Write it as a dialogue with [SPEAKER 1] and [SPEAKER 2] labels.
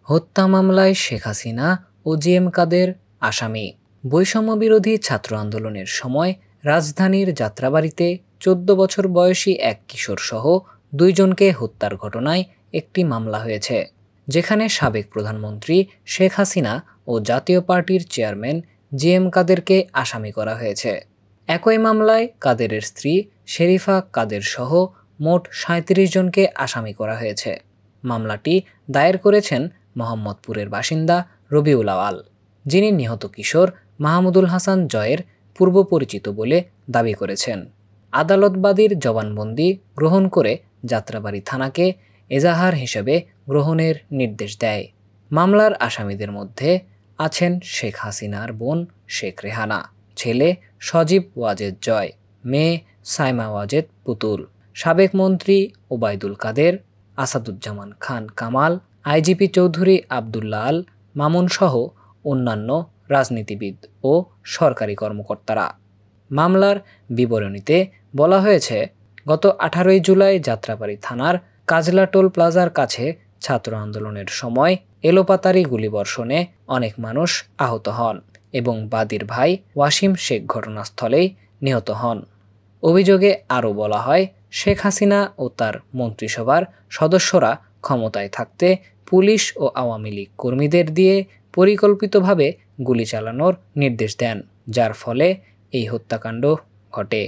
[SPEAKER 1] হত্যা মামলায় শেখ হাসিনা ও জিএম কাদের আসামি। বৈষম্য বিরোধী ছাত্র আন্দোলনের সময় রাজধানীর যাত্রাবাড়ীতে ১৪ বছর বয়সী এক কিশোরসহ ২ জনকে হত্যার ঘটনায় একটি মামলা হয়েছে, যেখানে সাবেক প্রধানমন্ত্রী শেখ হাসিনা ও জাতীয় পার্টির চেয়ারম্যান জিএম কাদেরকে আসামি করা হয়েছে। একই মামলায় কাদেরের স্ত্রী শেরিফা কাদের সহ মোট ৩৭ জনকে আসামি করা হয়েছে। মামলাটি দায়ের করেছেন মোহাম্মদপুরের বাসিন্দা রবিউল আওয়াল, যিনি নিহত কিশোর মাহমুদুল হাসান জয়ের পূর্ব পরিচিত বলে দাবি করেছেন। আদালত বাদীর জবানবন্দি গ্রহণ করে যাত্রাবাড়ী থানাকে এজাহার হিসেবে গ্রহণের নির্দেশ দেয়। মামলার আসামিদের মধ্যে আছেন শেখ হাসিনার বোন শেখ রেহানা, ছেলে সজীব ওয়াজেদ জয়, মেয়ে সাইমা ওয়াজেদ পুতুল, সাবেক মন্ত্রী ওবায়দুল কাদের, আসাদুজ্জামান খান কামাল, আইজিপি চৌধুরী আবদুল্লাহ আল মামুন সহ অন্যান্য রাজনীতিবিদ ও সরকারি কর্মকর্তারা। মামলার বিবরণীতে বলা হয়েছে, গত ১৮ জুলাই যাত্রাবাড়ী থানার কাজলা টোল প্লাজার কাছে ছাত্র আন্দোলনের সময় এলোপাতাড়ি গুলিবর্ষণে অনেক মানুষ আহত হন এবং বাদীর ভাই ওয়াসিম শেখ ঘটনাস্থলেই নিহত হন। অভিযোগে আরও বলা হয়, শেখ হাসিনা ও তার মন্ত্রিসভার সদস্যরা ক্ষমতায় থাকতে পুলিশ ও আওয়ামী লীগ কর্মীদের দিয়ে পরিকল্পিতভাবে গুলি চালানোর নির্দেশ দেন, যার ফলে এই হত্যাকাণ্ড ঘটে।